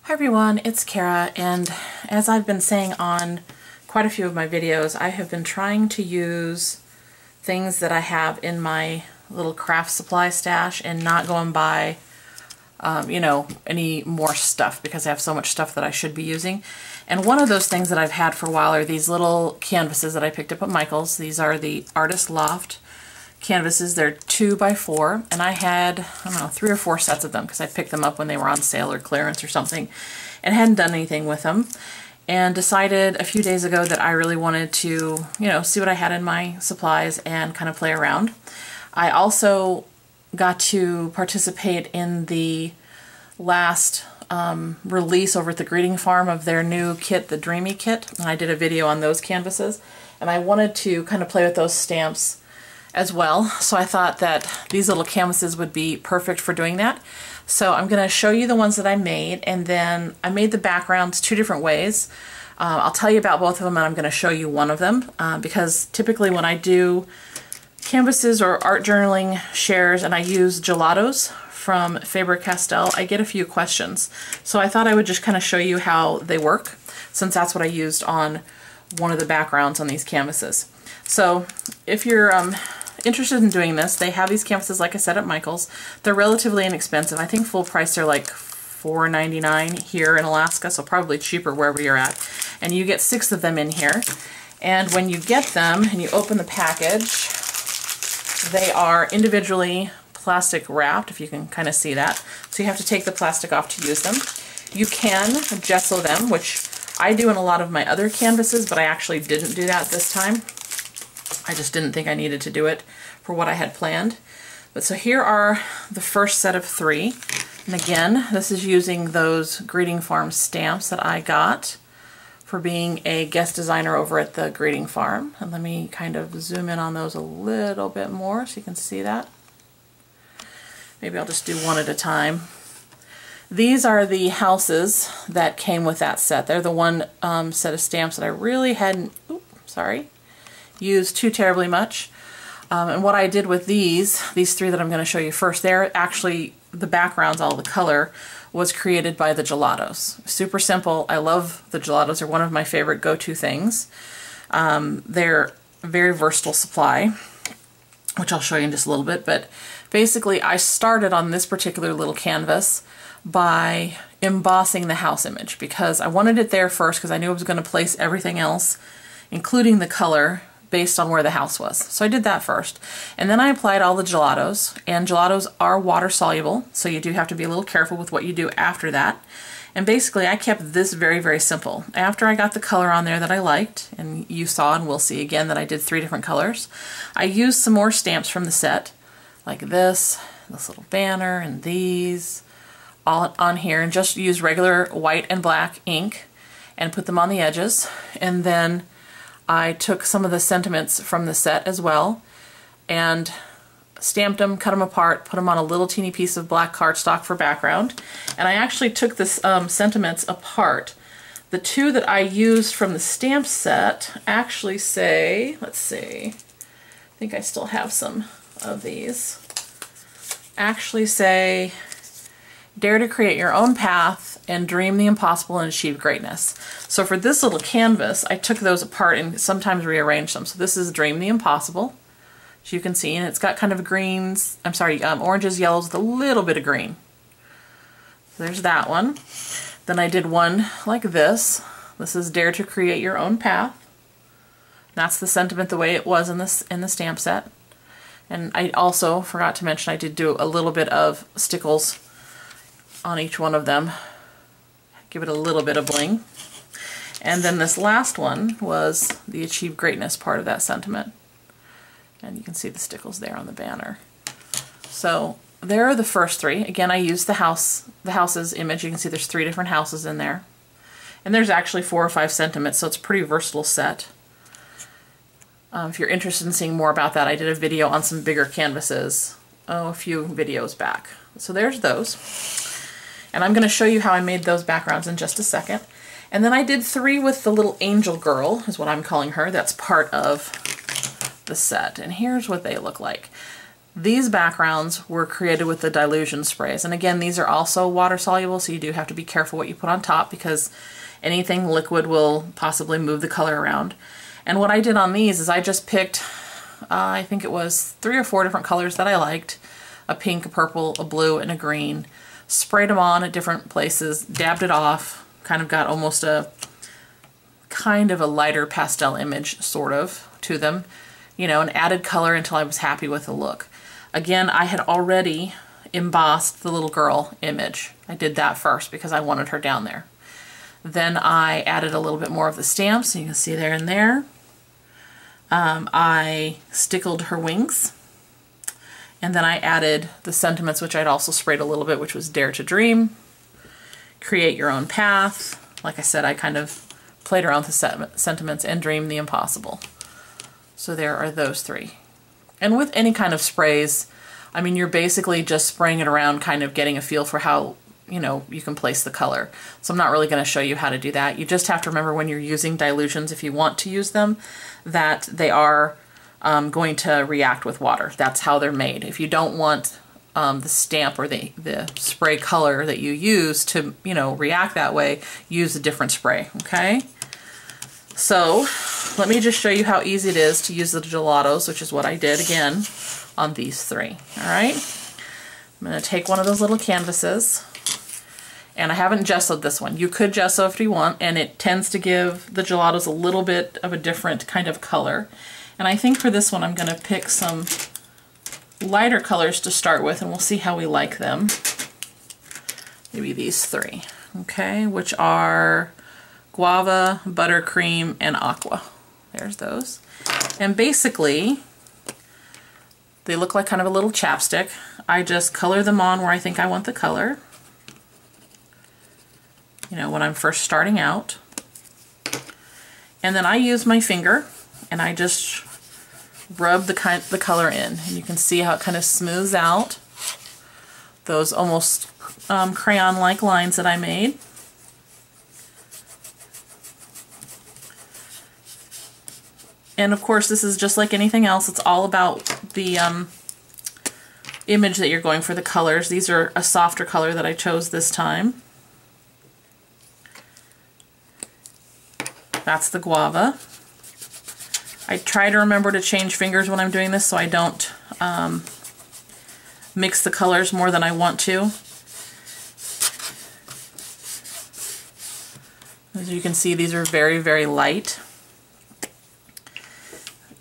Hi everyone, it's Kara, and as I've been saying on quite a few of my videos, I have been trying to use things that I have in my little craft supply stash and not go and buy any more stuff because I have so much stuff that I should be using. And one of those things that I've had for a while are these little canvases that I picked up at Michael's. These are the Artist Loft canvases. They're 2x4, and I had, I don't know, 3 or 4 sets of them because I picked them up when they were on sale or clearance or something and hadn't done anything with them, and decided a few days ago that I really wanted to, see what I had in my supplies and kind of play around. I also got to participate in the last release over at the Greeting Farm of their new kit, the Dreamy kit, and I did a video on those canvases, and I wanted to kind of play with those stamps as well, so I thought that these little canvases would be perfect for doing that. So I'm going to show you the ones that I made, and then I made the backgrounds 2 different ways. I'll tell you about both of them, and I'm going to show you one of them because typically when I do canvases or art journaling shares and I use Gelatos from Faber-Castell, I get a few questions. So I thought I would just kind of show you how they work, since that's what I used on one of the backgrounds on these canvases. So if you're interested in doing this, they have these canvases, like I said, at Michael's. They're relatively inexpensive. I think full price they're like $4.99 here in Alaska, so probably cheaper wherever you're at. And you get 6 of them in here. And when you get them and you open the package, they are individually plastic wrapped, if you can kind of see that. So you have to take the plastic off to use them. You can gesso them, which I do in a lot of my other canvases, but I actually didn't do that this time. I just didn't think I needed to do it for what I had planned. But so here are the first set of 3. And again, this is using those Greeting Farm stamps that I got for being a guest designer over at the Greeting Farm. And let me kind of zoom in on those a little bit more so you can see that. Maybe I'll just do one at a time. These are the houses that came with that set. They're the one set of stamps that I really hadn't, used too terribly much. And what I did with these 3 that I'm going to show you first, they're actually, the backgrounds, all the color, was created by the Gelatos. Super simple. I love the Gelatos. They're one of my favorite go-to things. They're a very versatile supply, which I'll show you in just a little bit. But basically, I started on this particular little canvas by embossing the house image because I wanted it there first because I knew I was going to place everything else, including the color, based on where the house was. So I did that first. And then I applied all the Gelatos, and Gelatos are water soluble, so you do have to be a little careful with what you do after that. And basically I kept this very, very simple. After I got the color on there that I liked, and you saw and we'll see again that I did 3 different colors, I used some more stamps from the set, like this little banner, and these, all on here, and just use regular white and black ink and put them on the edges. And then I took some of the sentiments from the set as well and stamped them, cut them apart, put them on a little teeny piece of black cardstock for background. And I actually took this sentiments apart. The 2 that I used from the stamp set actually say, let's see, I think I still have some of these, actually say, dare to create your own path and dream the impossible and achieve greatness. So for this little canvas, I took those apart and sometimes rearranged them. So this is Dream the Impossible, as you can see, and it's got kind of greens, oranges, yellows with a little bit of green. So there's that one. Then I did one like this. This is Dare to Create Your Own Path. That's the sentiment the way it was in the stamp set. And I also forgot to mention I did do a little bit of stickles on each one of them. Give it a little bit of bling. And then this last one was the Achieve Greatness part of that sentiment. And you can see the stickles there on the banner. So there are the first 3. Again, I used the house's image. You can see there's 3 different houses in there. And there's actually 4 or 5 sentiments, so it's a pretty versatile set. If you're interested in seeing more about that, I did a video on some bigger canvases, a few videos back. So there's those. And I'm going to show you how I made those backgrounds in just a second. And then I did 3 with the little angel girl, is what I'm calling her. That's part of the set. And here's what they look like. These backgrounds were created with the dilution sprays. And again, these are also water soluble, so you do have to be careful what you put on top because anything liquid will possibly move the color around. And what I did on these is I just picked, I think it was 3 or 4 different colors that I liked. A pink, a purple, a blue, and a green. Sprayed them on at different places, dabbed it off, kind of got almost a kind of a lighter pastel image, sort of, to them, you know, and added color until I was happy with the look. Again, I had already embossed the little girl image. I did that first because I wanted her down there. Then I added a little bit more of the stamps, so you can see there and there. I stickled her wings. And then I added the sentiments, which I'd also sprayed a little bit, which was Dare to Dream, Create Your Own Path. Like I said, I kind of played around with the sentiments, and Dream the Impossible. So there are those 3. And with any kind of sprays, I mean, you're basically just spraying it around, kind of getting a feel for how, you know, you can place the color. So I'm not really going to show you how to do that. You just have to remember when you're using dilutions, if you want to use them, that they are going to react with water. That's how they're made. If you don't want the stamp or the spray color that you use to, you know, react that way, use a different spray, okay? So let me just show you how easy it is to use the gelatos, which is what I did again on these 3, all right? I'm going to take one of those little canvases, and I haven't gessoed this one. You could gesso if you want, and it tends to give the gelatos a little bit of a different kind of color. And I think for this one I'm going to pick some lighter colors to start with, and we'll see how we like them. Maybe these 3, okay, which are Guava, Buttercream, and Aqua. There's those. And basically, they look like kind of a little chapstick. I just color them on where I think I want the color. You know, when I'm first starting out. And then I use my finger, and I just rub the color in, and you can see how it kind of smooths out those almost crayon-like lines that I made. And of course, this is just like anything else. It's all about the image that you're going for, the colors. These are a softer color that I chose this time. That's the Guava. I try to remember to change fingers when I'm doing this so I don't mix the colors more than I want to. As you can see, these are very, very light.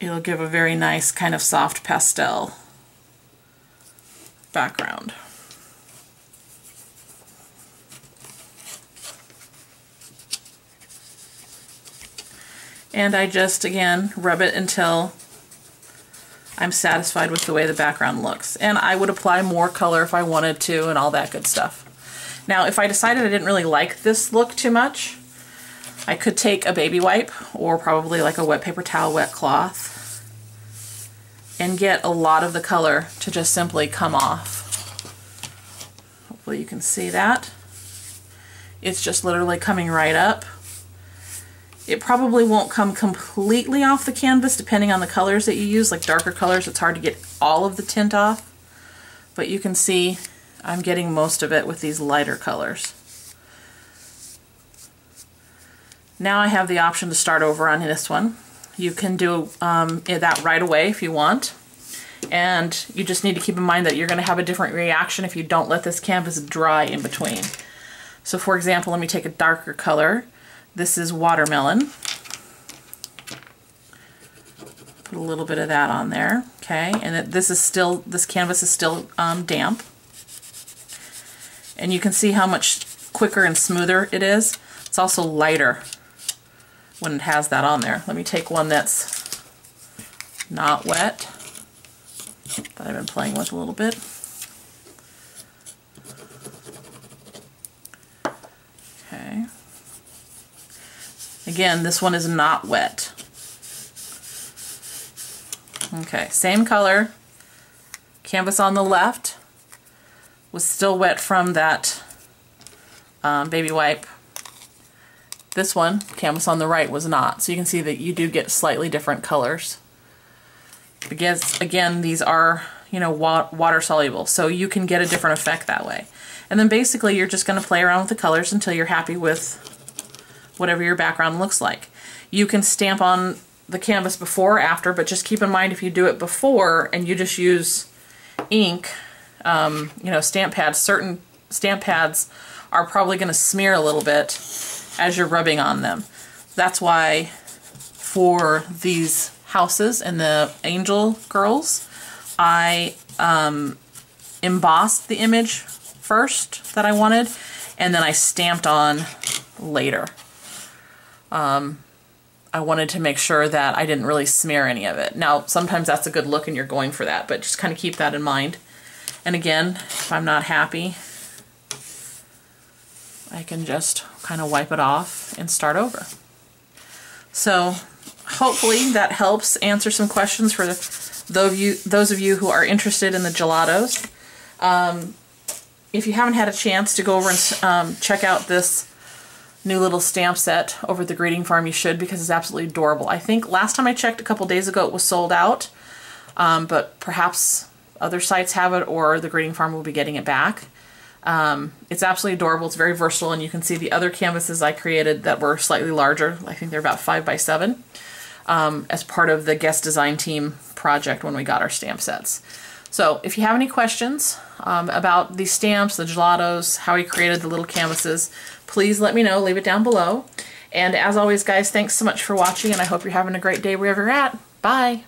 It'll give a very nice kind of soft pastel background. And I just, again, rub it until I'm satisfied with the way the background looks. And I would apply more color if I wanted to and all that good stuff. Now, if I decided I didn't really like this look too much, I could take a baby wipe or probably like a wet paper towel, wet cloth, and get a lot of the color to just simply come off. Hopefully you can see that. It's just literally coming right up. It probably won't come completely off the canvas depending on the colors that you use. Like darker colors, it's hard to get all of the tint off. But you can see I'm getting most of it with these lighter colors. Now I have the option to start over on this one. You can do that right away if you want. And you just need to keep in mind that you're going to have a different reaction if you don't let this canvas dry in between. So for example, let me take a darker color. This is Watermelon. Put a little bit of that on there, okay? And this canvas is still damp. And you can see how much quicker and smoother it is. It's also lighter when it has that on there. Let me take one that's not wet, that I've been playing with a little bit. Okay. Again, this one is not wet. Okay, same color. Canvas on the left was still wet from that baby wipe. This one, canvas on the right, was not. So you can see that you do get slightly different colors. Because, again, these are you know, water soluble, so you can get a different effect that way. And then basically you're just going to play around with the colors until you're happy with whatever your background looks like. You can stamp on the canvas before or after, but just keep in mind if you do it before and you just use ink, you know, stamp pads, certain stamp pads are probably going to smear a little bit as you're rubbing on them. That's why for these houses and the angel girls, I embossed the image first that I wanted, and then I stamped on later. I wanted to make sure that I didn't really smear any of it. Now, sometimes that's a good look and you're going for that, but just kind of keep that in mind. And again, if I'm not happy, I can just kind of wipe it off and start over. So hopefully that helps answer some questions for those of you who are interested in the gelatos. If you haven't had a chance to go over and check out this new little stamp set over at the Greeting Farm, you should, because it's absolutely adorable. I think last time I checked a couple days ago it was sold out, but perhaps other sites have it or the Greeting Farm will be getting it back. It's absolutely adorable. It's very versatile, and you can see the other canvases I created that were slightly larger. I think they're about 5 by 7 as part of the guest design team project when we got our stamp sets. So if you have any questions about these stamps, the gelatos, how we created the little canvases, please let me know. Leave it down below. And as always, guys, thanks so much for watching, and I hope you're having a great day wherever you're at. Bye!